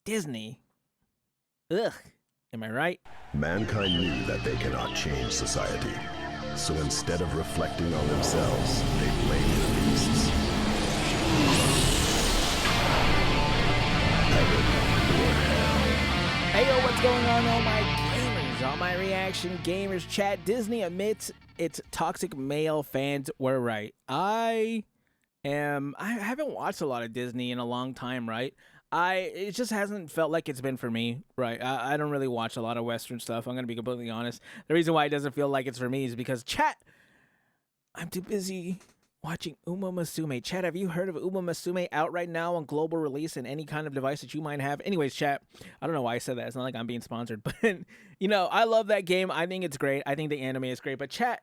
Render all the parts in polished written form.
Disney. Ugh. Am I right? Mankind knew that they cannot change society. So instead of reflecting on themselves, they blamed the beasts. Heaven or hell. Heyo, what's going on, all my gamers? All my reaction gamers chat. Disney admits its toxic male fans were right. I haven't watched a lot of Disney in a long time, right? It just hasn't felt like it's been for me, right? I don't really watch a lot of Western stuff. I'm gonna be completely honest. The reason why it doesn't feel like it's for me is because chat, I'm too busy watching Uma Musume. Chat, have you heard of Uma Musume out right now on global release in any kind of device that you might have? Anyways, chat, I don't know why I said that. It's not like I'm being sponsored, but you know, I love that game. I think it's great. I think the anime is great. But chat,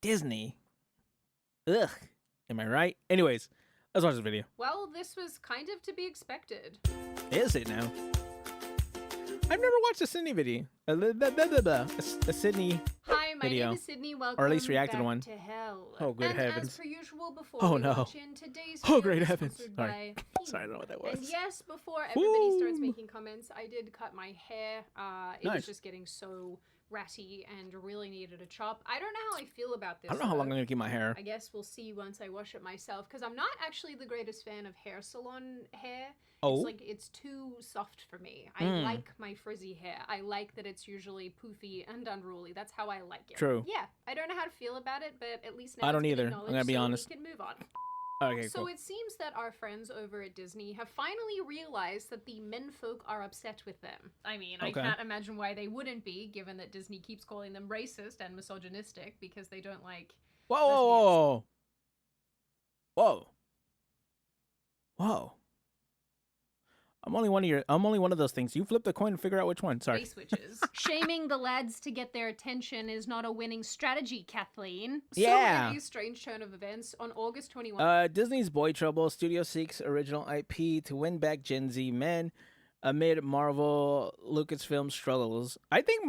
Disney, ugh, am I right? Anyways. Let's watch this video. Well, this was kind of to be expected. Is it now? I've never watched a Sydney video. A Sydney Hi, my video. name is Sydney. Welcome Or at least reacted back to one. to hell. Oh, good and heavens. As per usual, before Oh, we no. launch in, today's Oh, video great is heavens. sponsored Sorry. by Sorry, I don't know what that was. And yes, before everybody starts Woo. making comments, I did cut my hair. It Nice. was just getting so ratty and really needed a chop. I don't know how I feel about this. I don't know how though. long I'm going to keep my hair. I guess we'll see once I wash it myself, because I'm not actually the greatest fan of hair salon hair. Oh? It's like, it's too soft for me. I like my frizzy hair. I like that it's usually poofy and unruly. That's how I like it. True. Yeah, I don't know how to feel about it, but at least now I don't it's been either. I'm acknowledged, gonna be so honest. we can move on. Okay, So cool. it seems that our friends over at Disney have finally realized that the menfolk are upset with them. I mean, I Okay. can't imagine why they wouldn't be, given that Disney keeps calling them racist and misogynistic because they don't like... Whoa, whoa, whoa. Whoa. Whoa. I'm only one of those things. You flip the coin and figure out which one. Sorry. Face switches. Shaming the lads to get their attention is not a winning strategy, Kathleen. Yeah. So, in a strange turn of events, on August 21... Disney's Boy Trouble studio seeks original IP to win back Gen Z men amid Marvel Lucasfilm struggles. I think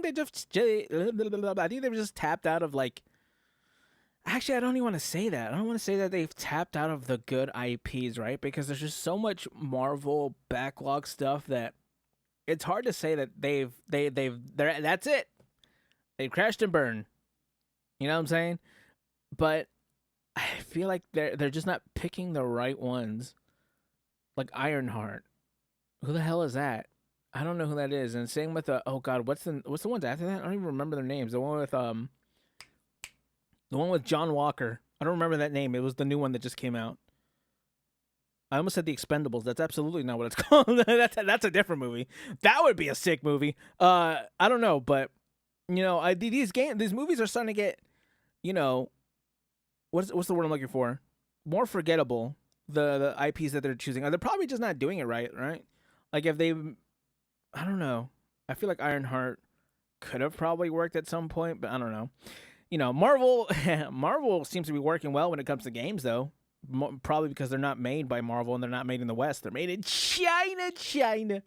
they've just tapped out of like. Actually, I don't even want to say that. I don't want to say that they've tapped out of the good IPs, right? Because there's just so much Marvel backlog stuff that it's hard to say that that's it. They've crashed and burned. You know what I'm saying? But I feel like they're just not picking the right ones. Like Ironheart. Who the hell is that? I don't know who that is. And same with the what's the ones after that? I don't even remember their names. The one with John Walker. I don't remember that name. It was the new one that just came out. I almost said The Expendables. That's absolutely not what it's called. That's a different movie. That would be a sick movie. I don't know, but you know, these movies are starting to get, you know, what's the word I'm looking for? More forgettable. The IPs that they're choosing. They're probably just not doing it right? Like if they, I don't know. I feel like Ironheart could have probably worked at some point, but I don't know. You know, Marvel seems to be working well when it comes to games, though. Probably because they're not made by Marvel and they're not made in the West. They're made in China.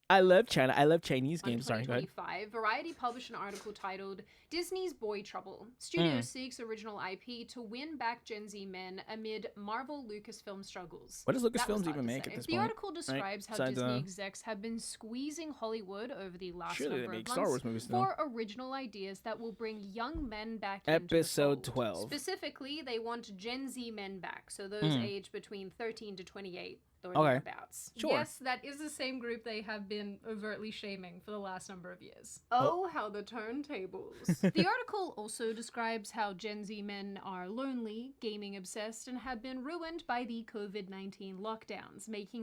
I love China. I love Chinese games. Sorry, go ahead. 2025, Variety published an article titled "Disney's Boy Trouble: Studio seeks original IP to win back Gen Z men amid Marvel Lucasfilm struggles." What does That was Lucasfilms hard even to make say. at this The point? article describes how Besides, Disney execs have been squeezing Hollywood over the last Surely they number make of Star months Wars movies still. for original ideas that will bring young men back into the Episode fold. 12. Specifically, they want Gen Z men back, so those aged between 13 to 28. Or Okay. thereabouts. Sure. Yes, that is the same group they have been overtly shaming for the last number of years. Oh, how the turntables. The article also describes how Gen Z men are lonely, gaming obsessed, and have been ruined by the COVID-19 lockdowns, making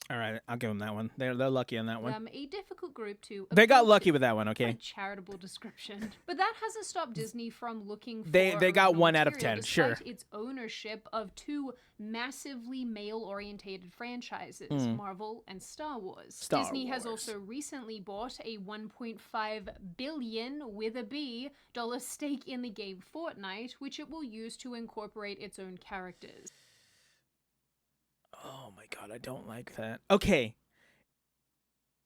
All right, I'll give them that one. They're lucky on that one. them a difficult group to They got approach. lucky with that one, A okay? charitable description. But that hasn't stopped Disney from looking for They got original 1 out of material 10, sure. despite its ownership of two massively male-orientated franchises, Marvel and Star Wars. Star Disney has Wars. also recently bought a $1.5 billion with a B dollar stake in the game Fortnite, which it will use to incorporate its own characters. Oh my god, I don't like that. Okay.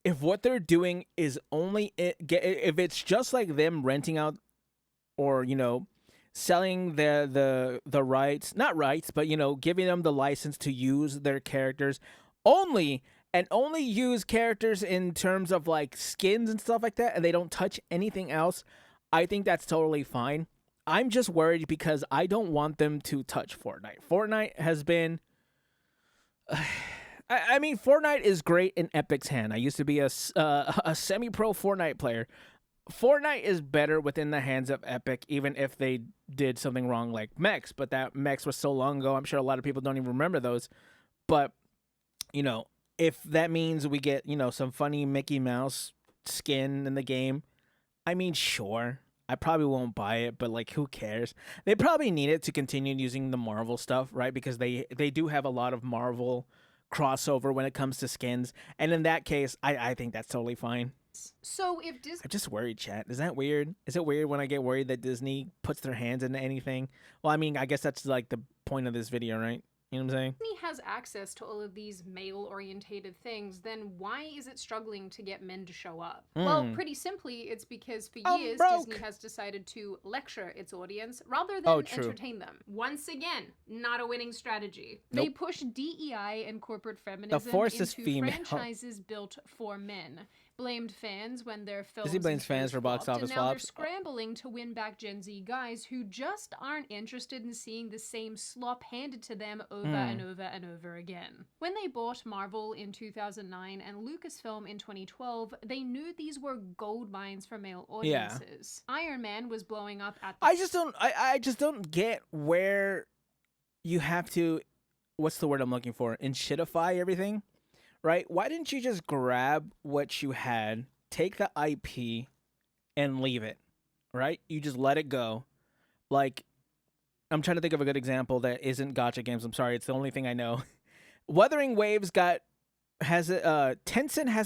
If what they're doing is only if it's just like them renting out or, you know, selling the rights, not rights, but giving them the license to use their characters only and only use characters in terms of like skins and stuff like that, and they don't touch anything else, I think that's totally fine. I'm just worried because I don't want them to touch Fortnite. Fortnite has been I mean, Fortnite is great in Epic's hand. I used to be a semi-pro Fortnite player. Fortnite is better within the hands of Epic, even if they did something wrong like Mex. But that Mex was so long ago, I'm sure a lot of people don't even remember those. But, if that means we get, some funny Mickey Mouse skin in the game, I mean, sure. I probably won't buy it, but, like, who cares? They probably need it to continue using the Marvel stuff, right? Because they do have a lot of Marvel crossover when it comes to skins. And in that case, I think that's totally fine. So if Disney... I'm just worried, chat. Is that weird? Is it weird when I get worried that Disney puts their hands into anything? Well, I mean, I guess that's like the point of this video, right? You know what I'm saying? Disney has access to all of these male-orientated things, then why is it struggling to get men to show up? Well, pretty simply, it's because for years, Disney has decided to lecture its audience rather than entertain them. Once again, not a winning strategy. Nope. They push DEI and corporate feminism into franchises built for men. Blamed fans when their films Disney blames fans for box office flops. Now they're scrambling to win back Gen Z guys who just aren't interested in seeing the same slop handed to them over and over and over again. When they bought Marvel in 2009 and Lucasfilm in 2012, they knew these were gold mines for male audiences. Yeah. Iron Man was blowing up at the... I just don't get where you have to, what's the word I'm looking for, enshittify everything? Right? Why didn't you just grab what you had, take the IP, and leave it? Right? You just let it go. Like, I'm trying to think of a good example that isn't gacha games. I'm sorry, it's the only thing I know. Wuthering Waves Tencent has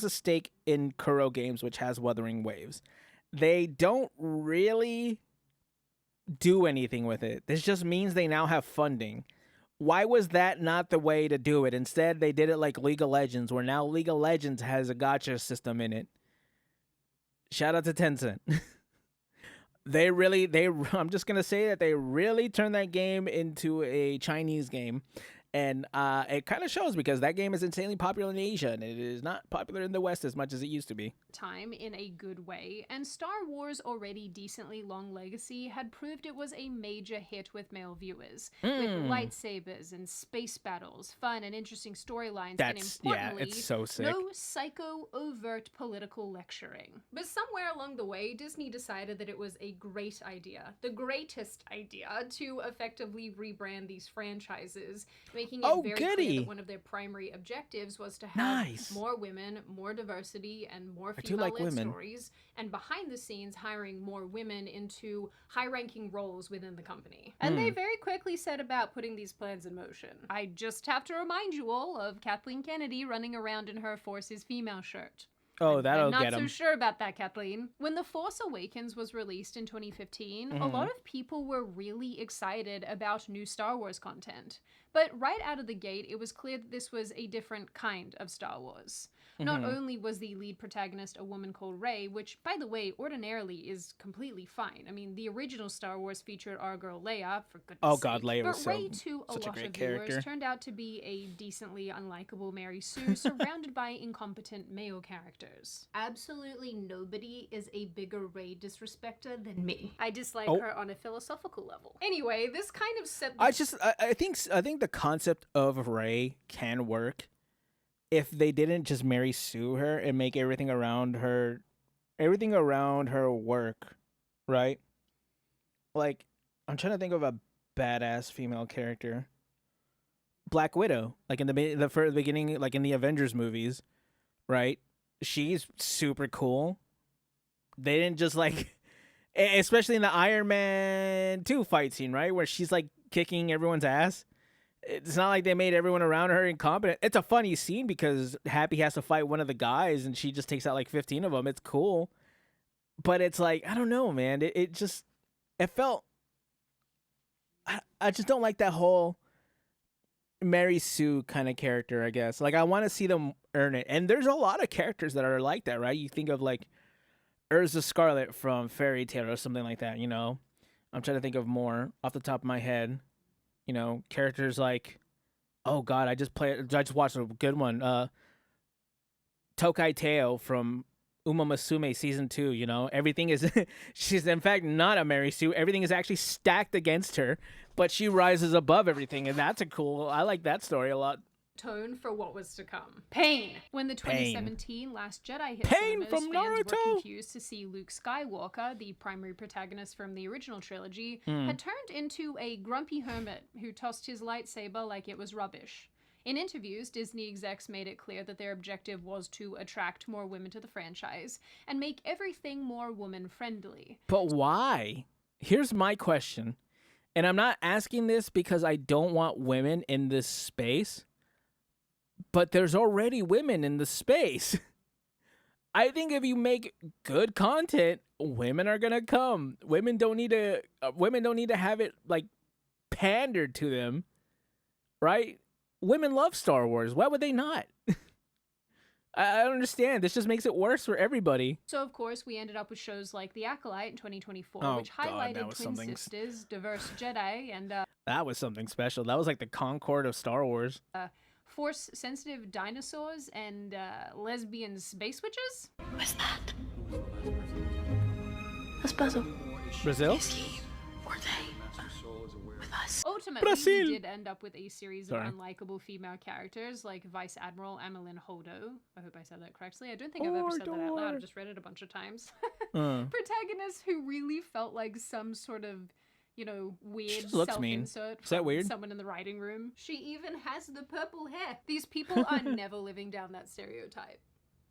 a stake in Kuro Games, which has Wuthering Waves. They don't really do anything with it. This just means they now have funding. Why was that not the way to do it? Instead, they did it like League of Legends, where now League of Legends has a gacha system in it. Shout out to Tencent. I'm just going to say that they really turned that game into a Chinese game. And it kind of shows because that game is insanely popular in Asia, and it is not popular in the West as much as it used to be. Time in a good way, and Star Wars' already decently long legacy had proved it was a major hit with male viewers, with lightsabers and space battles, fun and interesting storylines, and importantly, it's so sick. No psycho overt political lecturing. But somewhere along the way, Disney decided that it was a great idea, the greatest idea, to effectively rebrand these franchises, making it very clear that one of their primary objectives was to have more women, more diversity, and more female-led stories, and behind the scenes hiring more women into high-ranking roles within the company. And they very quickly set about putting these plans in motion. I just have to remind you all of Kathleen Kennedy running around in her Forces female shirt. Oh, that'll get him. I'm not so sure about that, Kathleen. When The Force Awakens was released in 2015, a lot of people were really excited about new Star Wars content. But right out of the gate, it was clear that this was a different kind of Star Wars. Not only was the lead protagonist a woman called Rey, which, by the way, ordinarily is completely fine. I mean, the original Star Wars featured our girl Leia, for goodness sake. Leia was But Rey, to a lot of viewers, turned out to be a decently unlikable Mary Sue surrounded by incompetent male characters. Absolutely nobody is a bigger Rey disrespecter than me. I dislike her on a philosophical level. Anyway, this kind of set... I think the concept of Rey can work if they didn't just Mary Sue her and make everything around her work, right? Like, I'm trying to think of a badass female character. Black Widow, like in the beginning, like in the Avengers movies, right? She's super cool. They didn't just like, especially in the Iron Man 2 fight scene, right? Where she's like kicking everyone's ass. It's not like they made everyone around her incompetent. It's a funny scene because Happy has to fight one of the guys and she just takes out like 15 of them. It's cool. But it's like, I don't know, man. It felt, I just don't like that whole Mary Sue kind of character, I guess. Like, I want to see them earn it. And there's a lot of characters that are like that, right? You think of like Urza Scarlet from Fairy Tail or something like that, you know? I'm trying to think of more off the top of my head. You know, characters like, oh god, I just watched a good one. Tokai Teo from Uma Musume season 2. You know, everything is she's in fact not a Mary Sue. Everything is actually stacked against her, but she rises above everything, and that's a cool. I like that story a lot. Tone for what was to come. Pain. When the 2017 Last Jedi hit Pain cinemas, from fans Naruto. were confused to see Luke Skywalker, the primary protagonist from the original trilogy, had turned into a grumpy hermit who tossed his lightsaber like it was rubbish. In interviews, Disney execs made it clear that their objective was to attract more women to the franchise and make everything more woman-friendly. But why? Here's my question. And I'm not asking this because I don't want women in this space, but there's already women in the space. I think if you make good content, women are gonna come. Women don't need to have it like pandered to them, right? Women love Star Wars. Why would they not? I don't understand. This just makes it worse for everybody. So, of course, we ended up with shows like The Acolyte in 2024, Oh, which God, that highlighted was twin something sisters, diverse Jedi, and That was something special. That was like the Concord of Star Wars. force-sensitive dinosaurs and lesbian space witches. What's that? That's Basil. Brazil? Is he or they with us? Ultimately, Brazil. we did end up with a series Sorry. of unlikable female characters like Vice Admiral Emmeline Hodo. I hope I said that correctly. I don't think I've ever said that out loud. I've just read it a bunch of times. Protagonists who really felt like some sort of, you know, weird just looks mean. self-insert Is that from weird? someone in the writing room. She even has the purple hair. These people are never living down that stereotype.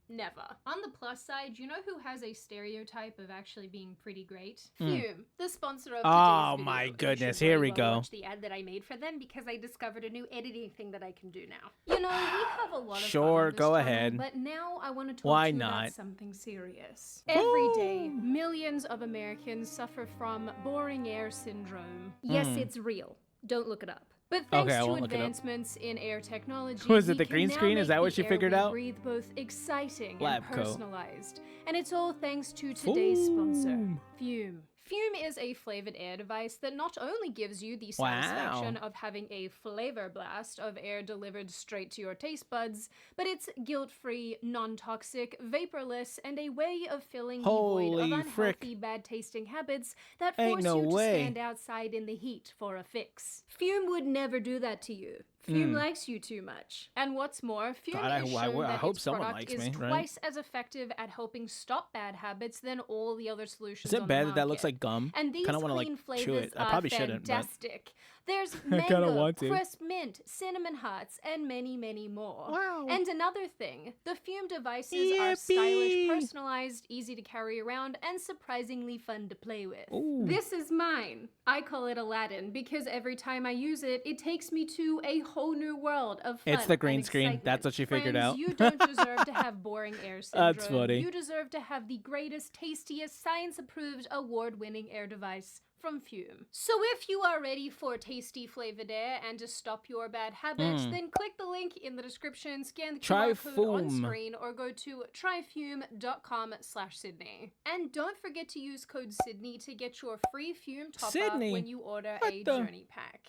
Never. On the plus side, you know who has a stereotype of actually being pretty great? Fume, the sponsor of today's Oh video. my You should goodness, very here we well go. Watch the ad that I made for them because I discovered a new editing thing that I can do now. You know, we have a lot of fun Sure, on this go channel, ahead. But now I want to talk Why to you not? about something serious. Every day, millions of Americans suffer from boring air syndrome. Yes, it's real. Don't look it up. But thanks Okay, I to won't look it up. advancements in air technology, Was it we the can green now screen? Is make that what the she air figured we out? breathe both exciting Lab and coat. personalized. And it's all thanks to today's sponsor, Fume. Fume is a flavored air device that not only gives you the satisfaction of having a flavor blast of air delivered straight to your taste buds, but it's guilt-free, non-toxic, vaporless, and a way of filling the void Holy of frick. unhealthy, bad-tasting habits that Ain't force no you to way. stand outside in the heat for a fix. Fume would never do that to you. Fume likes you too much. And what's more, Fume God, is I shown that hope its someone product likes is me, right? twice as effective at helping stop bad habits than all the other solutions Is it on bad the that that looks market. like gum? And these Kinda wanna, clean like, flavors chew it. I are probably shouldn't, but- fantastic. There's kinda mango, want to. crisp mint, cinnamon hearts, and many, many more. Wow. And another thing, the Fume devices are stylish, Yippee. personalized, easy to carry around, and surprisingly fun to play with. Ooh. This is mine. I call it Aladdin because every time I use it, it takes me to a whole new world of fun. It's the green and screen. excitement. That's what she figured Friends, out. You don't deserve to have boring air syndrome. That's funny. You deserve to have the greatest, tastiest, science-approved, award-winning air device from Fume. So if you are ready for tasty flavored air and to stop your bad habits, then click the link in the description, scan the QR code on Fume. screen, or go to tryfume.com/Sydney. And don't forget to use code Sydney to get your free Fume top-up Sydney? when you order What a the- journey pack.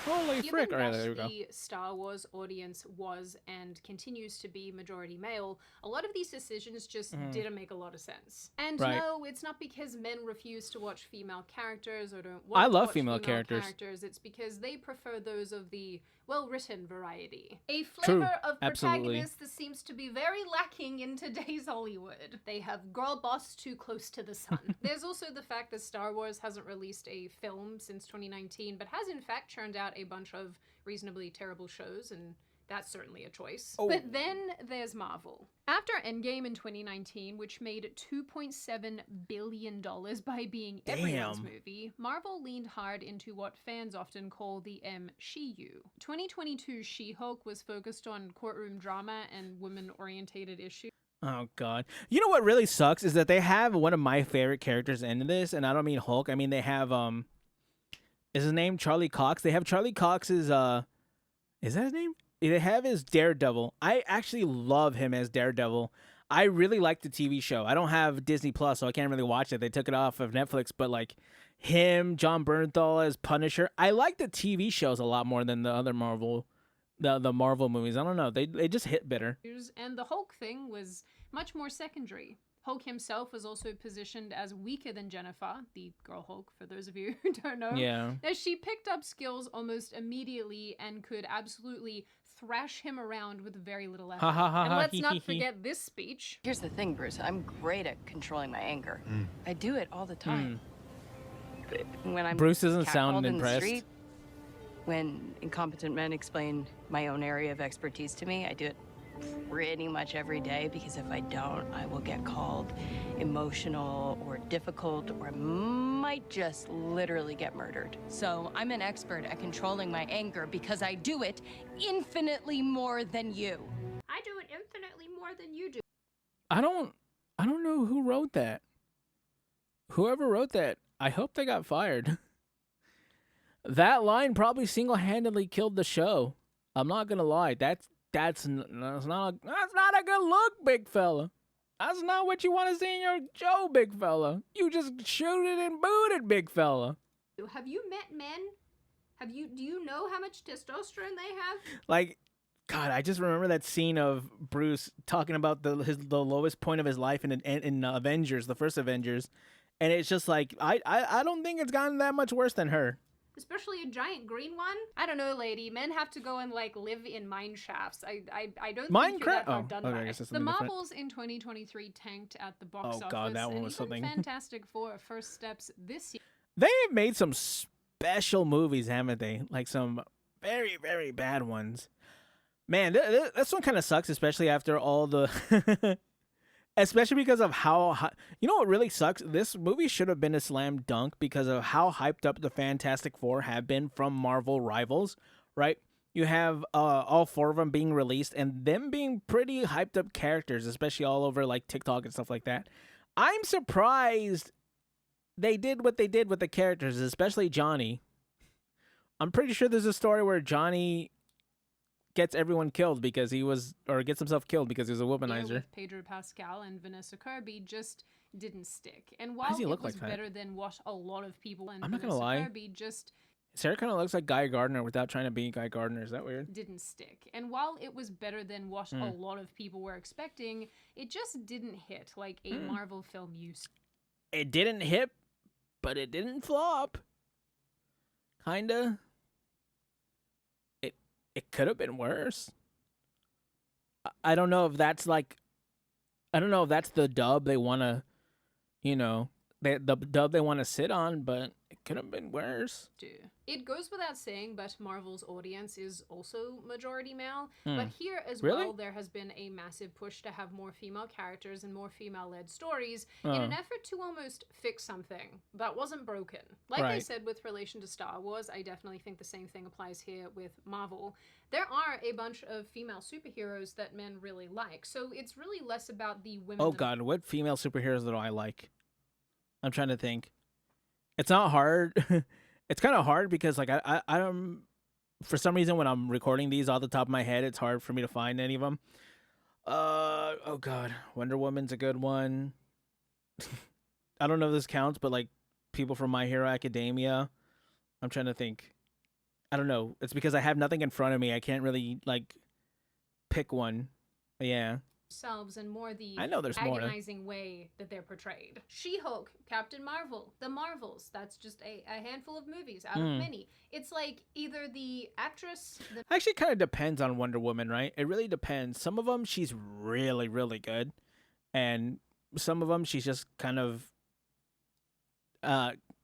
Holy frick. Given All right, that there we go. the Star Wars audience was and continues to be majority male, a lot of these decisions just didn't make a lot of sense. And Right. no, it's not because men refuse to watch female characters or don't want I to love watch female characters. It's because they prefer those of the well-written variety. A flavor of absolutely. protagonists that seems to be very lacking in today's Hollywood. They have girl boss too close to the sun. There's also the fact that Star Wars hasn't released a film since 2019, but has in fact churned out a bunch of reasonably terrible shows, and that's certainly a choice. But then there's Marvel. After Endgame in 2019, which made $2.7 billion by being everyone's Damn. movie, Marvel leaned hard into what fans often call the MCU. 2022 She-Hulk was focused on courtroom drama and women-orientated issues. Oh god. You know what really sucks is that they have one of my favorite characters in this, and I don't mean Hulk. I mean they have is his name Charlie Cox? They have Charlie Cox's is that his name? They have his Daredevil. I actually love him as Daredevil. I really like the TV show. I don't have Disney Plus, so I can't really watch it. They took it off of Netflix, but like him, John Bernthal as Punisher. I like the TV shows a lot more than the other Marvel, the Marvel movies. I don't know. They just hit better. And the Hulk thing was much more secondary. Hulk himself was also positioned as weaker than Jennifer, the girl Hulk, for those of you who don't know. Yeah. As she picked up skills almost immediately and could absolutely thrash him around with very little effort. And let's not forget this speech. Here's the thing, Bruce. I'm great at controlling my anger. I do it all the time. When I'm Bruce doesn't catcalled sound in the impressed. street, when incompetent men explain my own area of expertise to me, I do it pretty much every day, because if I don't, I will get called emotional or difficult, or I might just literally get murdered. So I'm an expert at controlling my anger because I do it infinitely more than you. I do it infinitely more than you do. I don't know who wrote that. Whoever wrote that, I hope they got fired. That line probably single-handedly killed the show. I'm not gonna lie. That's not a good look, big fella. That's not what you want to see in your show, big fella. You just shoot it and boot it, big fella. Have you met men? Do you know how much testosterone they have? Like, God, I just remember that scene of Bruce talking about the lowest point of his life in Avengers, the first Avengers, and it's just like I don't think it's gotten that much worse than her. Especially a giant green one. I don't know, lady. Men have to go and like live in mine shafts. I don't think you're that hard done by. I guess that's The something Marvels in 2023 tanked at the box office. Oh God, that one was and even something. Fantastic Four first steps this year. They've made some special movies, haven't they? Like some very, very bad ones. Man, this one kind of sucks, especially after all the... especially because of how... You know what really sucks? This movie should have been a slam dunk because of how hyped up the Fantastic Four have been from Marvel rivals, right? You have all four of them being released and them being pretty hyped up characters, especially all over like TikTok and stuff like that. I'm surprised they did what they did with the characters, especially Johnny. I'm pretty sure there's a story where Johnny gets everyone killed because he was, or gets himself killed because he was a womanizer. With Pedro Pascal and Vanessa Kirby just didn't stick. And while does he it look was like that? better than what a lot of people and I'm not Vanessa gonna lie. Kirby just Sarah kind of looks like Guy Gardner without trying to be Guy Gardner. Is that weird? didn't stick. And while it was better than what a lot of people were expecting, it just didn't hit like a Marvel film used. It didn't hit, but it didn't flop. Kinda. It could have been worse. I don't know if that's like, I don't know if that's the dub they want to, you know, the dub they want to sit on, but it could have been worse. It goes without saying, but Marvel's audience is also majority male. But here as Really? well, there has been a massive push to have more female characters and more female-led stories in an effort to almost fix something that wasn't broken. Like I Right. said with relation to Star Wars, I definitely think the same thing applies here with Marvel. There are a bunch of female superheroes that men really like, so it's really less about the women. Oh God, what female superheroes do I like? I'm trying to think. It's not hard. It's kind of hard because like I don't, for some reason when I'm recording these off the top of my head, it's hard for me to find any of them. Oh God, Wonder Woman's a good one. I don't know if this counts, but like people from My Hero Academia. I'm trying to think. I don't know. It's because I have nothing in front of me. I can't really like pick one. Yeah. Themselves and more the I know there's more. agonizing way that they're portrayed. She-Hulk, Captain Marvel, The Marvels. That's just a handful of movies out of many. It's like either the actress... Actually, kind of depends on Wonder Woman, right? It really depends. Some of them she's really, really good, and some of them she's just kind of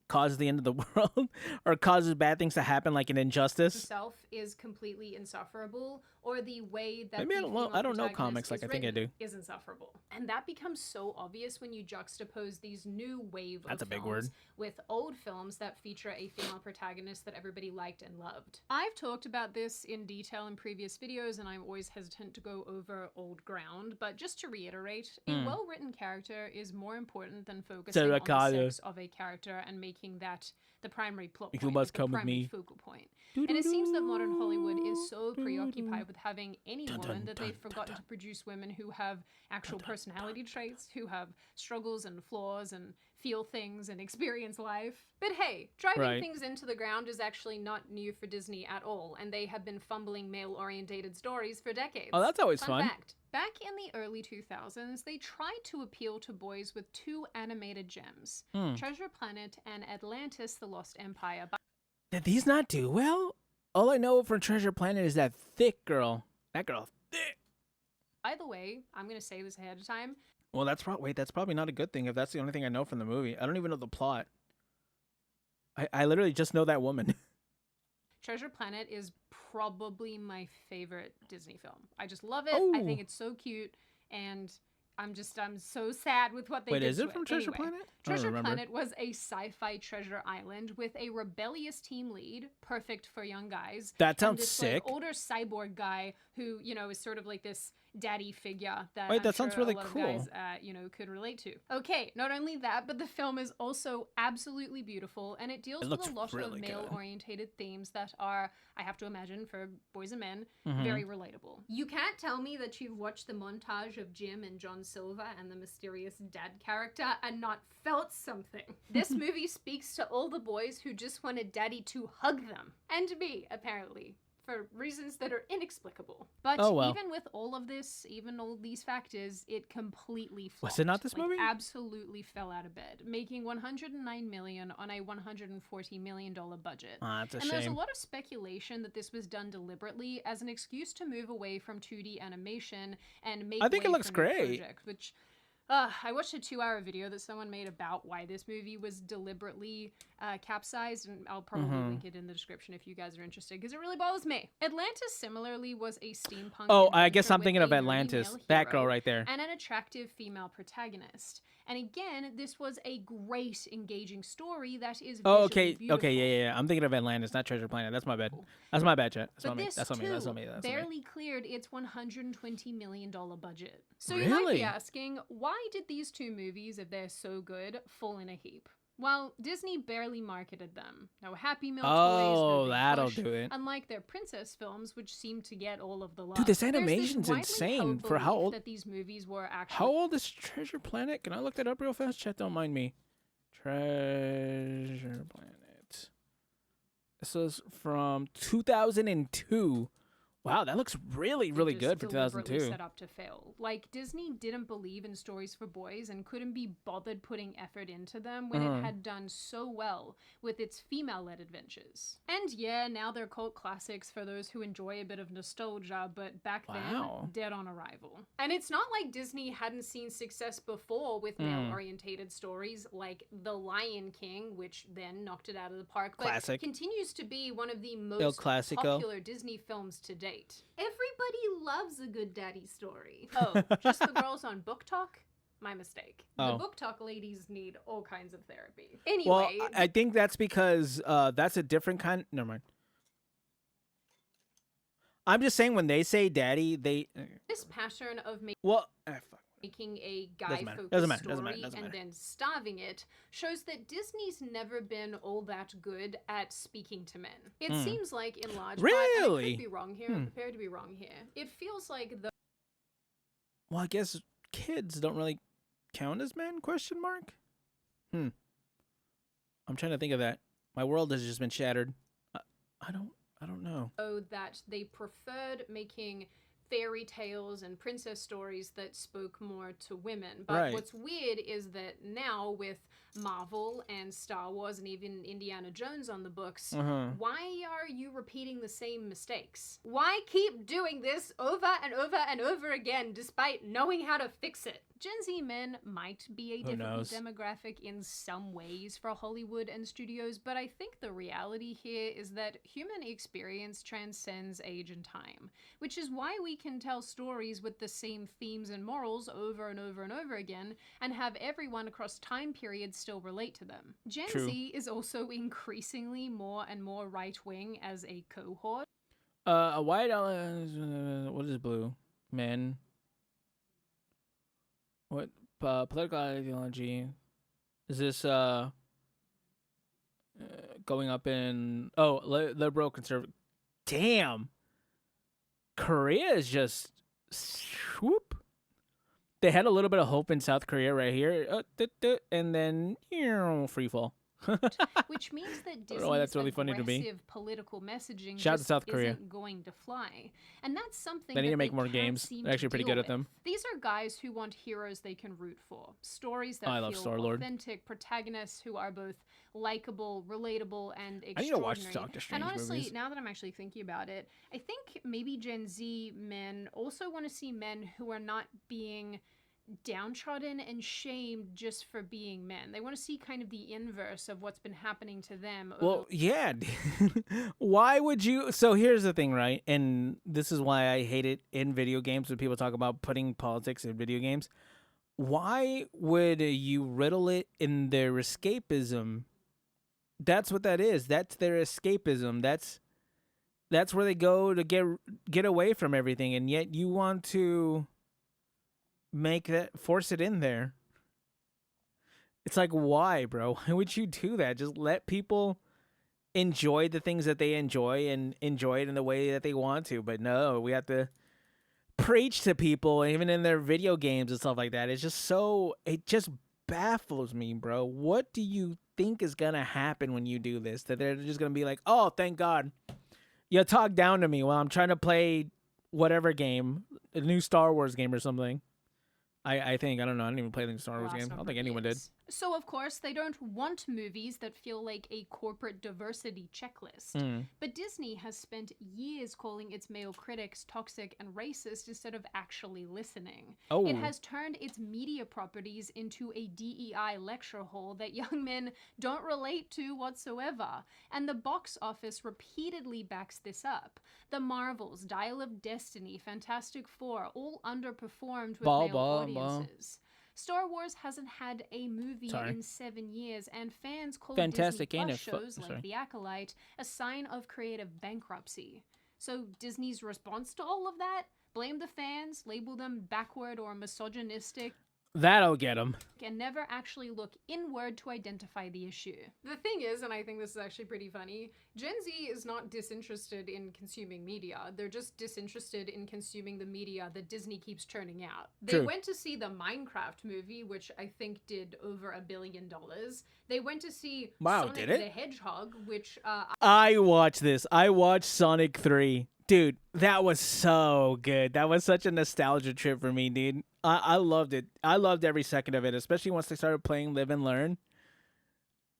causes the end of the world or causes bad things to happen, like an Injustice. herself is completely insufferable, or the way that Maybe the I don't know female comics protagonist like I is think I written do. is insufferable. And that becomes so obvious when you juxtapose these new wave That's of a big films word. with old films that feature a female protagonist that everybody liked and loved. I've talked about this in detail in previous videos, and I'm always hesitant to go over old ground, but just to reiterate, a well-written character is more important than focusing on the sex of a character and making that the primary plot You point, must like the come with primary me. focal point. And it seems that modern Hollywood is so preoccupied with having any woman that they've forgotten to produce women who have actual personality traits, who have struggles and flaws and feel things and experience life. But hey, driving things into the ground is actually not new for Disney at all, and they have been fumbling male-orientated stories for decades. Oh, that's always Fun fun. fact. Back in the early 2000s, they tried to appeal to boys with two animated gems, Treasure Planet and Atlantis: The Lost Empire. Did these not do well? All I know from Treasure Planet is that thick girl. That girl thick. By the way, I'm going to say this ahead of time. Well, that's probably not a good thing if that's the only thing I know from the movie. I don't even know the plot. I literally just know that woman. Treasure Planet is probably my favorite Disney film. I just love it. I think it's so cute, and I'm so sad with what they did. Wait, is to it from Treasure Anyway, Planet? Treasure Planet was a sci-fi treasure island with a rebellious team lead, perfect for young guys. That and sounds this, sick. Like, older cyborg guy who, you know, is sort of like this daddy figure that Wait, I'm that sounds sure really a lot cool. of guys, you know, could relate to. Okay, not only that, but the film is also absolutely beautiful, and it deals with a lot of male-orientated themes that are, I have to imagine, for boys and men, very relatable. You can't tell me that you've watched the montage of Jim and John Silver and the mysterious dad character and not felt something. This movie speaks to all the boys who just wanted daddy to hug them. And me, apparently. For reasons that are inexplicable. But even with all of this, even all these factors, it completely flopped. Was it not this movie? Absolutely fell out of bed, making $109 million on a $140 million budget. That's a and shame. there's a lot of speculation that this was done deliberately as an excuse to move away from 2D animation and make I think it way looks for new great. projects, which I watched a 2-hour video that someone made about why this movie was deliberately capsized, and I'll probably link it in the description if you guys are interested, because it really bothers me. Atlantis similarly was a steampunk. Oh, I guess adventure I'm thinking with of a nerdy Atlantis. male That girl hero right there. and an attractive female protagonist. And again, this was a great, engaging story that is Oh, visually okay, beautiful. yeah. I'm thinking of Atlantis, not Treasure Planet. That's my bad. That's my bad, chat. That's But on me. this That's on me. That's too on me. That's on me. barely cleared its $120 million budget. So you might Really? be asking, why did these two movies, if they're so good, fall in a heap? Well, Disney barely marketed them. No Happy Meal toys. Oh, No big that'll push, do it. Unlike their princess films, which seem to get all of the love. Dude, this There's animation's widely insane. held For how belief old? That these movies were actually. How old is Treasure Planet? Can I look that up real fast? Chat, don't mind me. Treasure Planet. This is from 2002. Wow, that looks really, really just good for deliberately 2002. set up to fail. Like, Disney didn't believe in stories for boys and couldn't be bothered putting effort into them when it had done so well with its female-led adventures. And yeah, now they're cult classics for those who enjoy a bit of nostalgia, but back then, dead on arrival. And it's not like Disney hadn't seen success before with male-orientated stories like The Lion King, which then knocked it out of the park, but Classic. continues to be one of the most popular Disney films to date. Everybody loves a good daddy story. Oh, just the girls on Book Talk? My mistake. The Book Talk ladies need all kinds of therapy. Anyway. Well, I think that's because that's a different kind. Never mind. I'm just saying when they say daddy, they. This pattern of Fuck. making a guy-focused Doesn't matter. story and then starving it shows that Disney's never been all that good at speaking to men. It seems like in large part, and I could be wrong here, I'm prepared to be wrong here. It feels like the Well, I guess kids don't really count as men? Question mark. I'm trying to think of that. My world has just been shattered. I don't know. that they preferred making fairy tales and princess stories that spoke more to women. But what's weird is that now with Marvel and Star Wars and even Indiana Jones on the books, why are you repeating the same mistakes? Why keep doing this over and over and over again despite knowing how to fix it? Gen Z men might be a difficult demographic in some ways for Hollywood and studios, but I think the reality here is that human experience transcends age and time, which is why we can tell stories with the same themes and morals over and over and over again and have everyone across time periods still relate to them. Gen Z is also increasingly more and more right-wing as a cohort. A white, what is blue? Men. What political ideology is this? going up in liberal conservative. Damn, Korea is just swoop. They had a little bit of hope in South Korea right here, and then free fall. Which means that don't know why that's Disney's really funny to me. aggressive political messaging Shout out to just South Korea. isn't going to fly. And that's something They need that to make more can't games. seem They're to actually pretty deal good at them. with. These are guys who want heroes they can root for. Stories that I love feel Star-Lord. authentic, protagonists who are both likable, relatable, and extraordinary. I need to watch Doctor Strange And honestly, movies. now that I'm actually thinking about it, I think maybe Gen Z men also want to see men who are not being downtrodden and shamed just for being men. They want to see kind of the inverse of what's been happening to them. Well, yeah. Why would you? So here's the thing, right? And this is why I hate it in video games when people talk about putting politics in video games. Why would you riddle it in their escapism? That's what that is. That's their escapism. That's where they go to get away from everything, and yet you want to force it in there. It's like, why, bro? Why would you do that? Just let people enjoy the things that they enjoy and enjoy it in the way that they want to. But no, we have to preach to people, even in their video games and stuff like that. It just baffles me, bro. What do you think is gonna happen when you do this? That they're just gonna be like, oh, thank God you talk down to me while I'm trying to play whatever game, a new Star Wars game or something. I think. I don't know. I didn't even play the Star Wars game. I don't think anyone did. So, of course, they don't want movies that feel like a corporate diversity checklist. But Disney has spent years calling its male critics toxic and racist instead of actually listening. Oh. It has turned its media properties into a DEI lecture hall that young men don't relate to whatsoever. And the box office repeatedly backs this up. The Marvels, Dial of Destiny, Fantastic Four all underperformed with male audiences. Star Wars hasn't had a movie in 7 years, and fans call Fantastic, Disney ain't Plus it? shows like The Acolyte a sign of creative bankruptcy. So Disney's response to all of that? Blame the fans, label them backward or misogynistic, That'll get them. and never actually look inward to identify the issue. The thing is, and I think this is actually pretty funny, Gen Z is not disinterested in consuming media. They're just disinterested in consuming the media that Disney keeps churning out. They True. went to see the Minecraft movie, which I think did over $1 billion. They went to see Sonic did it? the Hedgehog, which I watched this. I watched Sonic 3. Dude, that was so good. That was such a nostalgia trip for me, dude. I loved it. I loved every second of it, especially once they started playing Live and Learn.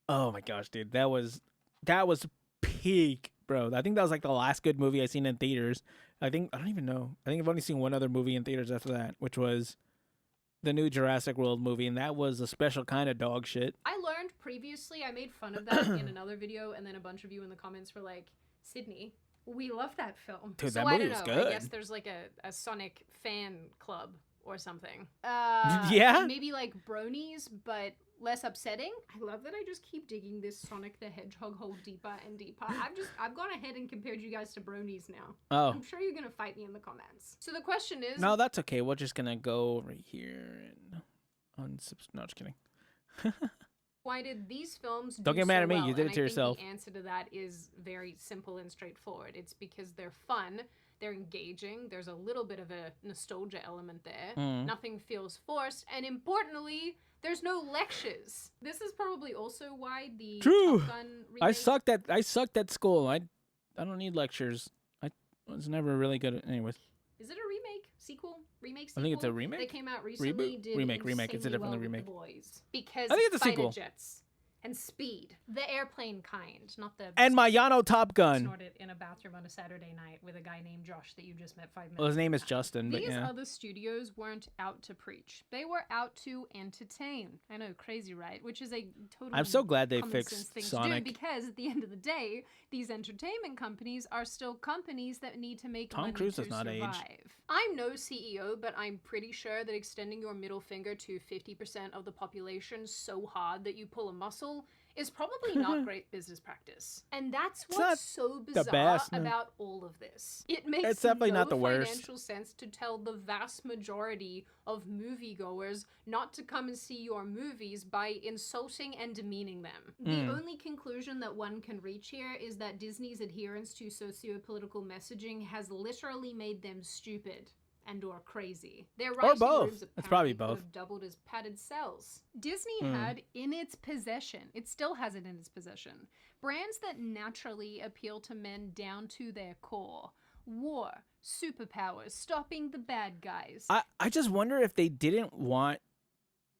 Oh my gosh, dude. That was peak, bro. I think that was like the last good movie I seen in theaters. I don't even know. I think I've only seen one other movie in theaters after that, which was the new Jurassic World movie, and that was a special kind of dog shit. I learned previously, I made fun of that in another video, and then a bunch of you in the comments were like, Sydney, we love that film. Dude, so that I movie don't was know. good. I guess there's like a Sonic fan club or something. Yeah? Maybe like bronies, but less upsetting. I love that I just keep digging this Sonic the Hedgehog hole deeper and deeper. I've gone ahead and compared you guys to bronies now. Oh. I'm sure you're gonna fight me in the comments. So the question is, No, that's okay. We're just gonna go over here and no, just kidding. why did these films Don't do get mad so at me, well? you did And it to I think yourself. The answer to that is very simple and straightforward. It's because they're fun, they're engaging, there's a little bit of a nostalgia element there, nothing feels forced, and importantly, there's no lectures. This is probably also why the True. Top Gun remake... I sucked at school. I don't need lectures. I was never really good at anyways. Is it a remake? Sequel? Remake? Sequel? I think it's a remake? They came out recently. Reboot? Did Remake. It's a insanely definitely well with remake. The boys. Because I think it's a fighter sequel. jets and speed. The airplane kind, not the... And my Yano Top Gun. Snorted in a bathroom on a Saturday night with a guy named Josh that you just met 5 minutes Well, his name is ago. Justin, but These yeah. other studios weren't out to preach. They were out to entertain. I know, crazy, right? Which is a totally I'm so glad they common fixed sense thing Sonic. to do, because at the end of the day, these entertainment companies are still companies that need to make Tom money Cruise to does not age. survive. I'm no CEO, but I'm pretty sure that extending your middle finger to 50% of the population so hard that you pull a muscle is probably not great business practice. And that's not what's so the bizarre best, no. about all of this. It makes It's definitely no not the worst. financial sense to tell the vast majority of moviegoers not to come and see your movies by insulting and demeaning them. The only conclusion that one can reach here is that Disney's adherence to socio-political messaging has literally made them stupid and or crazy. Their writing both. rooms It's probably apparently could both. have doubled as padded cells. Disney had in its possession, it still has it in its possession, brands that naturally appeal to men down to their core. War, superpowers, stopping the bad guys. I just wonder if they didn't want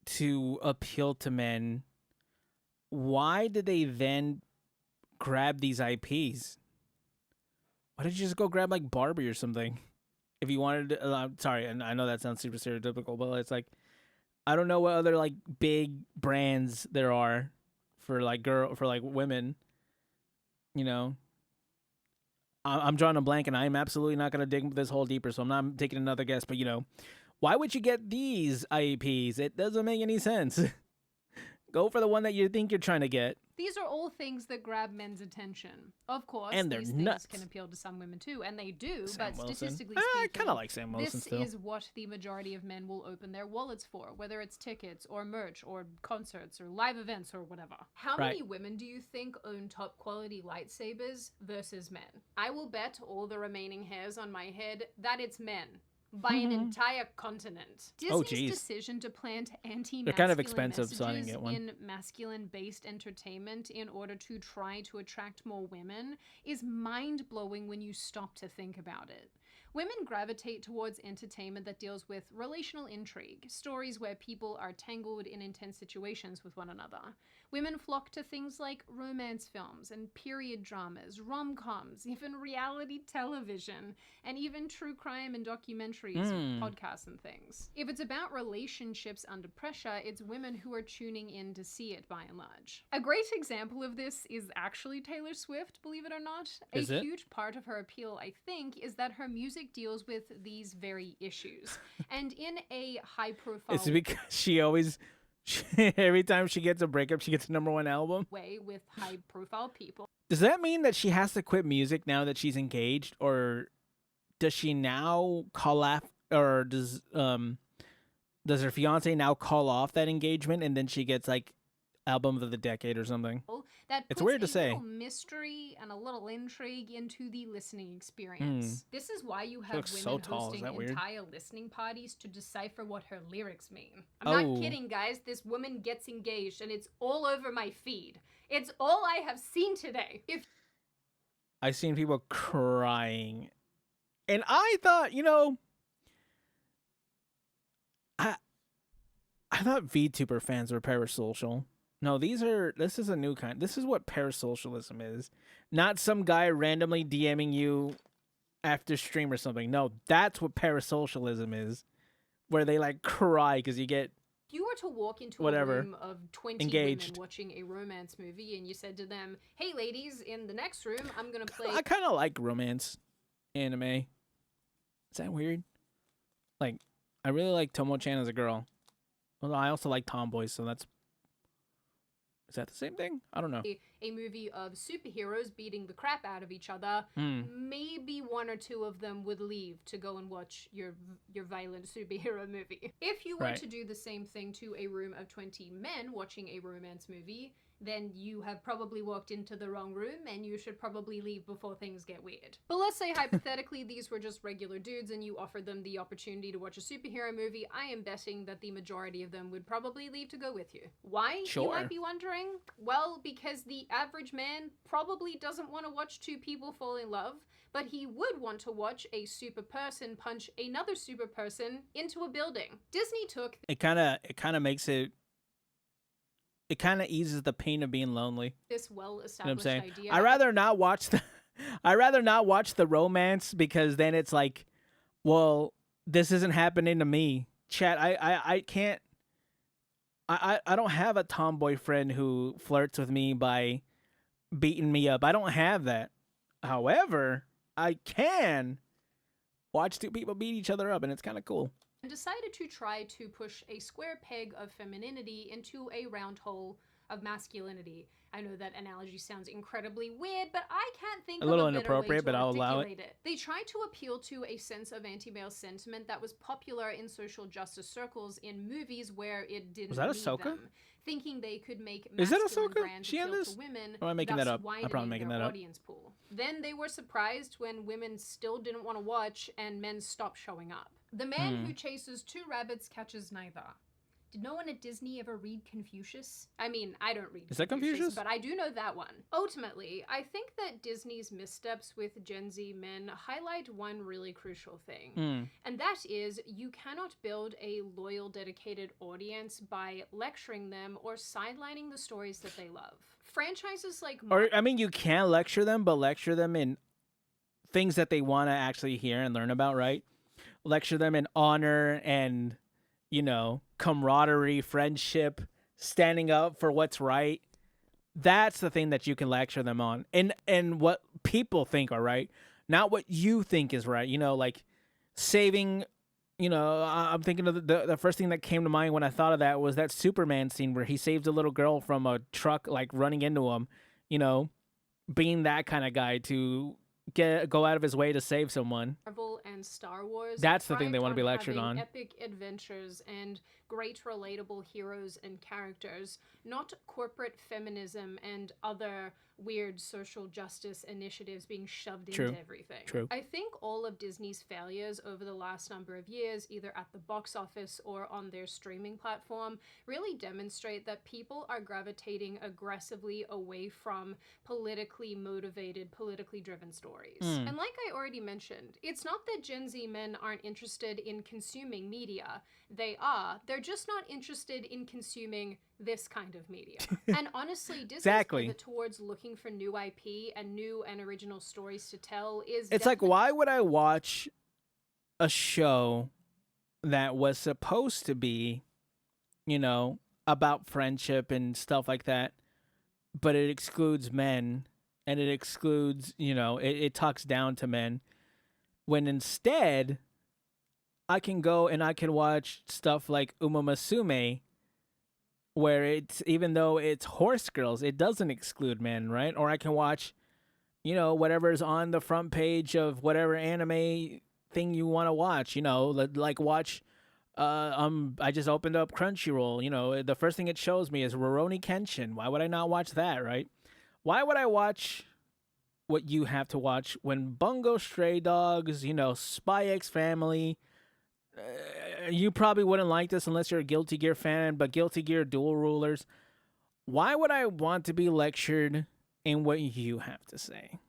to appeal to men, why did they then grab these IPs? Why did you just go grab like Barbie or something? If you wanted to, sorry, and I know that sounds super stereotypical, but it's like, I don't know what other like big brands there are for like women, you know. I'm drawing a blank, and I'm absolutely not gonna dig this hole deeper, so I'm not taking another guess. But you know, why would you get these IPs? It doesn't make any sense. Go for the one that you think you're trying to get. These are all things that grab men's attention. Of course, And they're these nuts. things can appeal to some women too, and they do, Sam but Wilson. statistically I speaking, kind of like Sam Wilson this still. is what the majority of men will open their wallets for, whether it's tickets or merch or concerts or live events or whatever. How many women do you think own top quality lightsabers versus men? I will bet all the remaining hairs on my head that it's men. By an entire continent. Disney's geez. decision to plant anti-masculine They're kind of expensive, so I didn't messages get one. in masculine-based entertainment in order to try to attract more women is mind-blowing when you stop to think about it. Women gravitate towards entertainment that deals with relational intrigue, stories where people are tangled in intense situations with one another. Women flock to things like romance films and period dramas, rom-coms, even reality television, and even true crime and documentaries, podcasts and things. If it's about relationships under pressure, it's women who are tuning in to see it by and large. A great example of this is actually Taylor Swift, believe it or not. Is A it? huge part of her appeal, I think, is that her music deals with these very issues. And in a high-profile It's because she always, every time she gets a breakup, she gets a #1 album. way with high-profile people. Does that mean that she has to quit music now that she's engaged, or does she now call off, or does her fiance now call off that engagement and then she gets like album of the decade or something? That It's puts weird to a say. little mystery and a little intrigue into the listening experience. This is why you have looks women so tall. Is hosting that weird? entire listening parties to decipher what her lyrics mean. I'm not kidding, guys. This woman gets engaged and it's all over my feed. It's all I have seen today. I've seen people crying, and I thought, you know, I thought VTuber fans were parasocial. No, this is a new kind. This is what parasocialism is. Not some guy randomly DMing you after stream or something. No, that's what parasocialism is. Where they like cry because you get If you were to walk into Whatever. a room of 20 Engaged. women watching a romance movie and you said to them, hey ladies, in the next room, I'm going to play I kind of like romance anime. Is that weird? Like, I really like Tomo-chan as a girl. Well, I also like tomboys, so that's... Is that the same thing? I don't know. a movie of superheroes beating the crap out of each other, maybe one or two of them would leave to go and watch your violent superhero movie. If you were Right. to do the same thing to a room of 20 men watching a romance movie, then you have probably walked into the wrong room and you should probably leave before things get weird. But let's say hypothetically these were just regular dudes and you offered them the opportunity to watch a superhero movie. I am betting that the majority of them would probably leave to go with you. Why, you Sure. might be wondering? Well, because the average man probably doesn't want to watch two people fall in love, but he would want to watch a super person punch another super person into a building. Disney took It kind of makes it... It kind of eases the pain of being lonely. this You know what I'm well-established saying? idea. I'd rather not watch the... I'd rather not watch the romance, because then it's like, well, this isn't happening to me. Chat, I can't... I don't have a tomboy friend who flirts with me by beating me up. I don't have that. However, I can watch two people beat each other up, and it's kind of cool. and decided to try to push a square peg of femininity into a round hole of masculinity. I know that analogy sounds incredibly weird, but I can't think A of little a better way inappropriate, to but I'll allow it. articulate it. They try to appeal to a sense of anti-male sentiment that was popular in social justice circles in movies where it didn't Was that need Ahsoka? them, thinking they could make Is that masculine Ahsoka? brands She in appeal this? to women, Or am I making thus that up? I'm widening probably making their that up. audience pool. Then they were surprised when women still didn't want to watch and men stopped showing up. The man who chases two rabbits catches neither. Did no one at Disney ever read Confucius? I mean, I don't read Is that Confucius? but I do know that one. Ultimately, I think that Disney's missteps with Gen Z men highlight one really crucial thing. And that is, you cannot build a loyal, dedicated audience by lecturing them or sidelining the stories that they love. Franchises like Or, I mean, you can lecture them, but lecture them in things that they want to actually hear and learn about, right? Lecture them in honor and, you know, camaraderie, friendship, standing up for what's right. That's the thing that you can lecture them on. And what people think are right, not what you think is right. You know, like saving, you know, I'm thinking of the first thing that came to mind when I thought of that was that Superman scene where he saves a little girl from a truck, like running into him, you know, being that kind of guy to go out of his way to save someone. Marvel and Star Wars. That's the thing they thrived want to be on lectured having on. Epic adventures and great relatable heroes and characters, not corporate feminism and other weird social justice initiatives being shoved True. into everything. True. I think all of Disney's failures over the last number of years, either at the box office or on their streaming platform, really demonstrate that people are gravitating aggressively away from politically motivated, politically driven stories. And like I already mentioned, it's not that Gen Z men aren't interested in consuming media. They are. They're just not interested in consuming this kind of media. And honestly, Disney's Exactly. pivot towards looking for new IP and new and original stories to tell is It's like, definitely why would I watch a show that was supposed to be, you know, about friendship and stuff like that, but it excludes men and it excludes, you know, it talks down to men, when instead I can go and I can watch stuff like Uma Musume, where it's, even though it's horse girls, it doesn't exclude men, right? Or I can watch, you know, whatever's on the front page of whatever anime thing you want to watch, you know, like watch, I just opened up Crunchyroll, you know, the first thing it shows me is Rurouni Kenshin. Why would I not watch that, right? Why would I watch what you have to watch when Bungo Stray Dogs, you know, Spy X Family, you probably wouldn't like this unless you're a Guilty Gear fan, but Guilty Gear Dual Rulers. Why would I want to be lectured in what you have to say?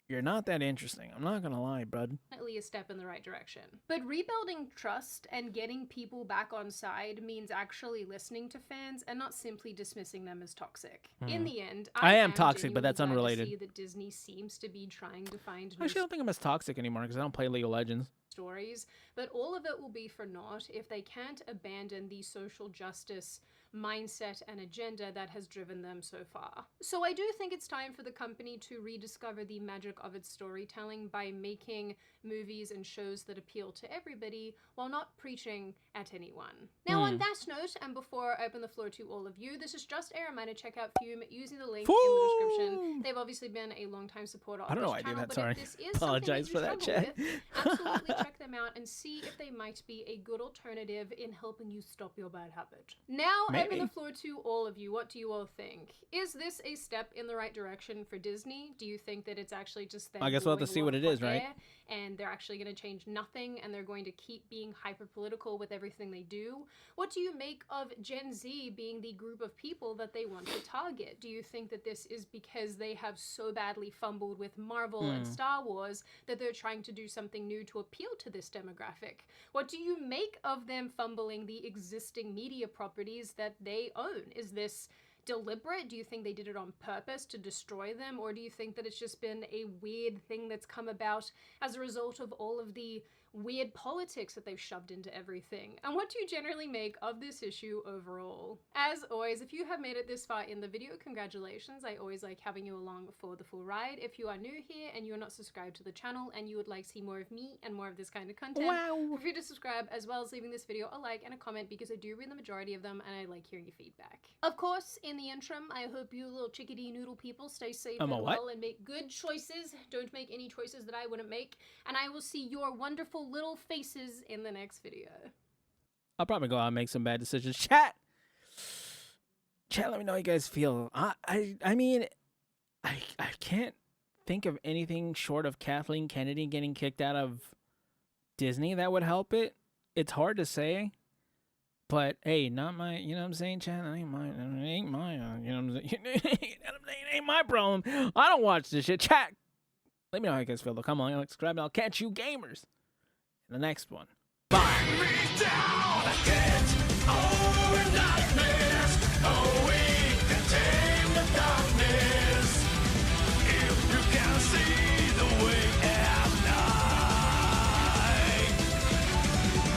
You're not that interesting. I'm not gonna lie, bud. definitely a step in the right direction. But rebuilding trust and getting people back on side means actually listening to fans and not simply dismissing them as toxic. In the end, I am toxic, genuinely but that's glad to unrelated. see that Disney seems to be trying to find new Actually, I don't think I'm as toxic anymore because I don't play League of Legends. stories, but all of it will be for naught if they can't abandon the social justice mindset and agenda that has driven them so far. So I do think it's time for the company to rediscover the magic of its storytelling by making movies and shows that appeal to everybody while not preaching at anyone. Now on that note, and before I open the floor to all of you, this is just a reminder to check out Fume using the link in the description. They've obviously been a long-time supporter of I don't know this why I did channel, that, but sorry. if this is Apologize for something that, that you chat. struggle with, absolutely check them out and see if they might be a good alternative in helping you stop your bad habit. Now, I open Maybe. the floor to all of you. What do you all think? Is this a step in the right direction for Disney? Do you think that it's actually just them I guess we'll have to doing see what it is, right? air and they're actually going to change nothing and they're going to keep being hyper-political with everything they do? What do you make of Gen Z being the group of people that they want to target? Do you think that this is because they have so badly fumbled with Marvel and Star Wars that they're trying to do something new to appeal to this demographic? What do you make of them fumbling the existing media properties that they own? Is this deliberate? Do you think they did it on purpose to destroy them? Or do you think that it's just been a weird thing that's come about as a result of all of the weird politics that they've shoved into everything, and what do you generally make of this issue overall? As always, if you have made it this far in the video, congratulations. I always like having you along for the full ride. If you are new here and you're not subscribed to the channel and you would like to see more of me and more of this kind of content, feel free to subscribe, as well as leaving this video a like and a comment, because I do read the majority of them and I like hearing your feedback. Of course, in the interim, I hope you little chickadee noodle people stay safe and well and make good choices. Don't make any choices that I wouldn't make, and I will see your wonderful little faces in the next video. I'll probably go out and make some bad decisions. Chat, let me know how you guys feel. I mean, I can't think of anything short of Kathleen Kennedy getting kicked out of Disney that would help it. It's hard to say, but hey, not my, you know what I'm saying, chat? It ain't my, you know what I'm saying? It ain't my problem. I don't watch this shit. Chat, let me know how you guys feel, though. Come on, subscribe, and I'll catch you gamers in the next one. Bye.